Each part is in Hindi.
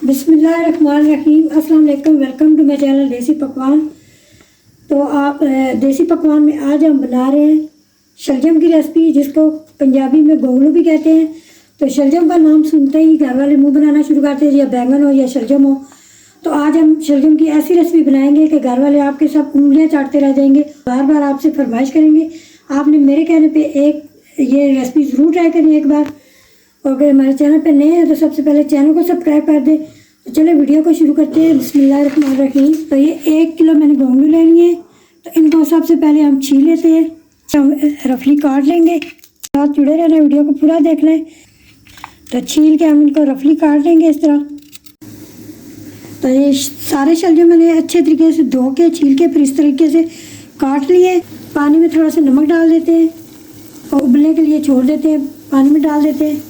बिस्मिल्लाहिर्रहमानिर्रहीम। अस्सलाम वालेकुम। वेलकम टू माई चैनल देसी पकवान। तो आप देसी पकवान में आज हम बना रहे हैं शलजम की रेसिपी, जिसको पंजाबी में गोगलू भी कहते हैं। तो शलजम का नाम सुनते ही घर वाले मुंह बनाना शुरू करते हैं, या बैंगन हो या शलजम हो। तो आज हम शलजम की ऐसी रेसिपी बनाएंगे कि घर वाले आपके साथ उंगलियां चाटते रह जाएंगे, बार बार आपसे फरमाइश करेंगे। आपने मेरे कहने पे ये रेसिपी ज़रूर ट्राई करें एक बार। और अगर हमारे चैनल पे नए हैं तो सबसे पहले चैनल को सब्सक्राइब कर दें। तो चलिए वीडियो को शुरू करते हैं। बिस्मिल्लाहिर्रहमानिर्रहीम। तो ये 1 किलो मैंने गोंगलू लेनी है। तो इनको सबसे पहले हम छील लेते हैं, हम रफली काट लेंगे। साथ जुड़े रहना, वीडियो को पूरा देख लें। तो छील के हम इनको रफली काट लेंगे इस तरह। तो ये सारे शलजम मैंने अच्छे तरीके से धो के छील के फिर इस तरीके से काट लिए। पानी में थोड़ा सा नमक डाल देते हैं और उबलने के लिए छोड़ देते हैं। पानी में डाल देते हैं,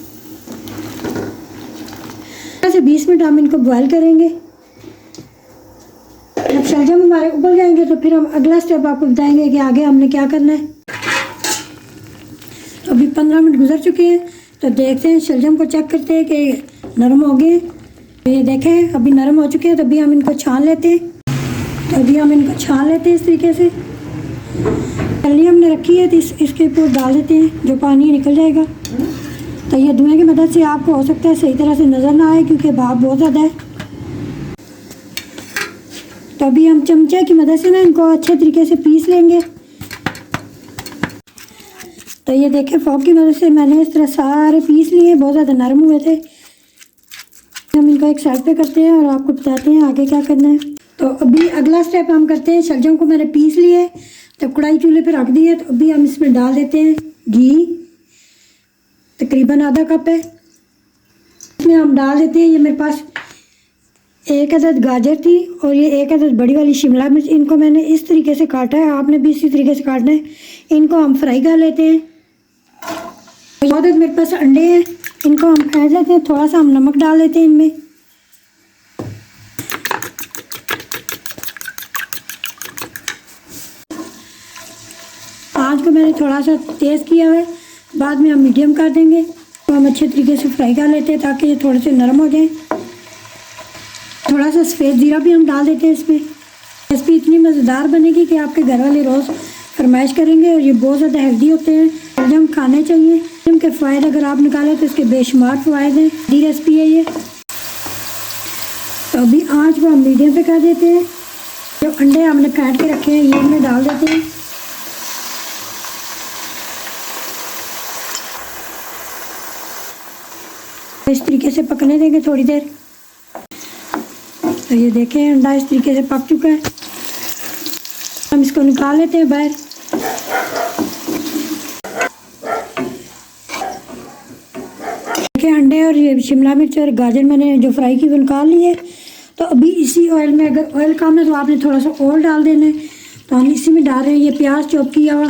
ऐसे 20 मिनट हम इनको बॉयल करेंगे। जब शलजम हमारे उबल जाएंगे तो फिर हम अगला स्टेप आपको बताएंगे कि आगे हमने क्या करना है। तो अभी 15 मिनट गुजर चुके हैं। तो देखते हैं, शलजम को चेक करते हैं कि नरम हो गए। तो ये देखें अभी नरम हो चुके हैं। तो अभी हम इनको छान लेते हैं। इस तरीके से पहले हमने रखी है, तो इसके ऊपर डाल देते हैं, जो पानी निकल जाएगा। तो ये धुएं की मदद से आपको हो सकता है सही तरह से नज़र ना आए, क्योंकि भाप बहुत ज़्यादा है। तो अभी हम चमचे की मदद से ना इनको अच्छे तरीके से पीस लेंगे। तो ये देखें, फोक की मदद से मैंने इस तरह सारे पीस लिए। बहुत ज़्यादा नरम हुए थे। हम इनको एक साइड पे करते हैं और आपको बताते हैं आगे क्या करना है। तो अभी अगला स्टेप हम करते हैं। शलजम को मैंने पीस लिए, तो कढ़ाई चूल्हे पे रख दी है। तो अभी हम इसमें डाल देते हैं घी, तकरीबन आधा कप है। इसमें हम डाल देते हैं, ये मेरे पास 1 अदद गाजर थी और ये 1 अदद बड़ी वाली शिमला मिर्च। इनको मैंने इस तरीके से काटा है, आपने भी इसी तरीके से काटना है। इनको हम फ्राई कर लेते हैं। 2 अदद मेरे पास अंडे हैं, इनको हम फ्राई लेते हैं। थोड़ा सा हम नमक डाल देते हैं इनमें। आँच को मैंने थोड़ा सा तेज़ किया है, बाद में हम मीडियम कर देंगे। तो हम अच्छे तरीके से फ्राई कर लेते हैं ताकि ये थोड़े से नरम हो जाए। थोड़ा सा सफ़ेद ज़ीरा भी हम डाल देते हैं इसमें। रेसिपी इतनी मज़ेदार बनेगी कि आपके घर वाले रोज़ फरमाइश करेंगे। और ये बहुत ज़्यादा हेल्दी होते हैं, शलजम खाने चाहिए। इनके फ़ायदे अगर आप निकालें तो इसके बेशुमार फ़ायदे हैं। हेल्दी रेसिपी है ये। तो अभी आँच को हम मीडियम पे कर देते हैं। जो अंडे हमने काट के रखे हैं ये इनमें डाल देते हैं। इस तरीके से पकने देंगे थोड़ी देर। तो ये देखें, अंडा इस तरीके से पक चुका है। हम इसको निकाल लेते हैं बाहर। देखें, अंडे और ये शिमला मिर्च और गाजर मैंने जो फ्राई की वो निकाल ली है। तो अभी इसी ऑयल में, अगर ऑयल कम है तो आपने थोड़ा सा और डाल देना है। तो हम इसी में डाल रहे हैं ये प्याज चॉप किया हुआ।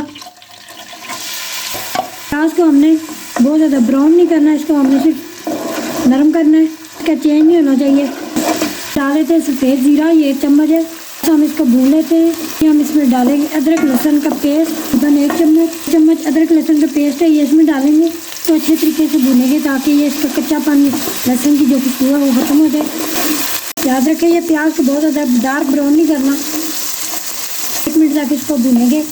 प्याज को हमने बहुत ज़्यादा ब्राउन नहीं करना है, इसको हमने सिर्फ नरम करना है, इसका चेंज नहीं होना चाहिए। डाल देते हैं सफ़ेद ज़ीरा, ये 1 चम्मच है। तो हम इसको भून लेते हैं। ये हम इसमें डालेंगे अदरक लहसुन का पेस्ट, तकरीबन 1 चम्मच अदरक लहसुन का पेस्ट है, ये इसमें डालेंगे। तो अच्छे तरीके से भूनेंगे ताकि ये इसका कच्चा पानी, लहसुन की जो खुशबू है वो ख़त्म हो जाए। याद रखें, ये प्याज को बहुत ज़्यादा डार्क ब्राउन नहीं करना। 1 मिनट तक इसको भूनेंगे।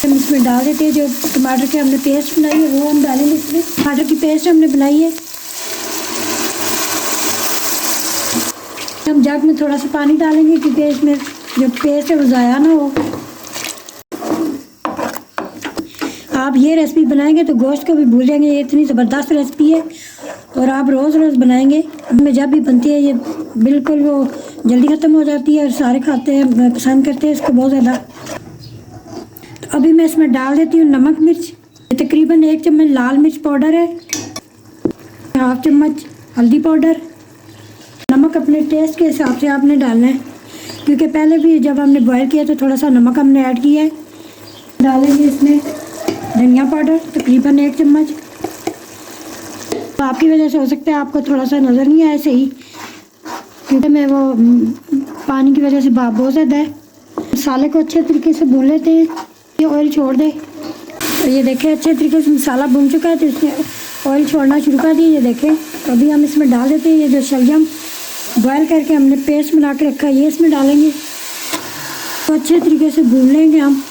हम इसमें डाल देते हैं जो टमाटर के हमने पेस्ट बनाई है, वो हम डालेंगे इसमें। टमाटर की पेस्ट हमने बनाई है। हम जग में थोड़ा सा पानी डालेंगे, क्योंकि इसमें जो पेस्ट है वो ज़ाया ना हो। आप ये रेसिपी बनाएंगे तो गोश्त को भी भूल जाएंगे। ये इतनी ज़बरदस्त रेसिपी है और आप रोज़ रोज़ बनाएंगे। हमें जब भी बनती है ये बिल्कुल वो जल्दी ख़त्म हो जाती है और सारे खाते हैं, पसंद करते हैं इसको बहुत ज़्यादा। तो अभी मैं इसमें डाल देती हूँ नमक मिर्च। तकरीबन 1 चम्मच लाल मिर्च पाउडर है, 1/2 चम्मच हल्दी पाउडर। नमक अपने टेस्ट के हिसाब से आपने डालना है, क्योंकि पहले भी जब हमने बॉयल किया तो थोड़ा सा नमक हमने ऐड किया है। डालेंगे इसमें धनिया पाउडर, तकरीबन 1 चम्मच। तो आपकी वजह से हो सकता है आपको थोड़ा सा नज़र नहीं आए सही, क्योंकि मैं वो पानी की वजह से भाप बहुत ज़्यादा है। मसाले को अच्छे तरीके से भून लेते हैं, ये ऑयल छोड़ दे। तो ये देखें, अच्छे तरीके से मसाला भून चुका है। तो इसमें ऑयल छोड़ना शुरू कर दिए, ये देखें। तो अभी हम इसमें डाल देते हैं ये जो शलजम बॉयल करके हमने पेस्ट बना के रखा है, ये इसमें डालेंगे। तो अच्छे तरीके से भून लेंगे हम।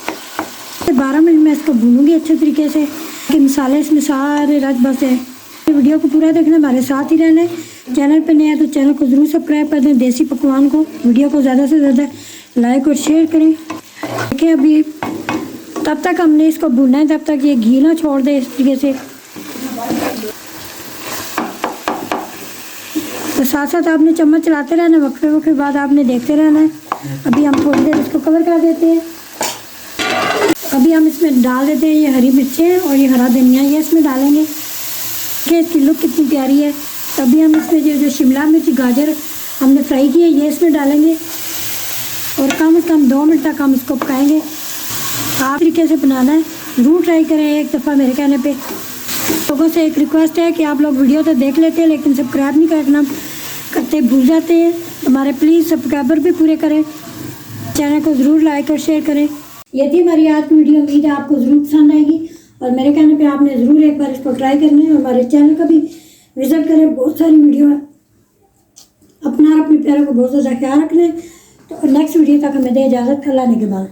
12 मिनट में इसको भूनूंगी अच्छे तरीके से कि मसाले इसमें सारे रच बसे। वीडियो को पूरा देखना, हमारे साथ ही रहना है। चैनल पर नया है तो चैनल को ज़रूर सब्सक्राइब कर दें। देसी पकवान को वीडियो को ज़्यादा से ज़्यादा लाइक और शेयर करें। देखिए अभी तब तक हमने इसको भूनना है, तब तक ये घी ना छोड़ दे इस तरीके से। तो साथ साथ आपने चम्मच चलाते रहना, वक्फे वक्फे बाद आपने देखते रहना है। अभी हम थोड़ी देर इसको कवर कर देते हैं। अभी हम इसमें डाल देते हैं ये हरी मिर्चें और ये हरा धनिया, ये इसमें डालेंगे। देखिए इसकी लुक कितनी प्यारी है। तभी हम इसमें जो शिमला मिर्च गाजर हमने फ्राई की है ये इसमें डालेंगे और कम से कम 2 मिनट तक हम इसको पकाएंगे। आप तरीके से बनाना है, ज़रूर ट्राई करें एक दफ़ा मेरे कहने पे। लोगों से एक रिक्वेस्ट है कि आप लोग वीडियो तो देख लेते हैं लेकिन सब्सक्राइब नहीं करते भूल जाते हैं। हमारे प्लीज़ सब्सक्राइबर भी पूरे करें, चैनल को ज़रूर लाइक और शेयर करें। ये थी हमारी आज की वीडियो, उम्मीद है आपको ज़रूर पसंद आएगी और मेरे कहने पे आपने ज़रूर एक बार इसको ट्राई करना है। हमारे चैनल का भी विज़िट करें, बहुत सारी वीडियो है। अपना और अपने प्यारों को बहुत ज़्यादा ख्याल रखना है। तो नेक्स्ट वीडियो तक हमें दे इजाज़त, अल्लाह ने के बाद।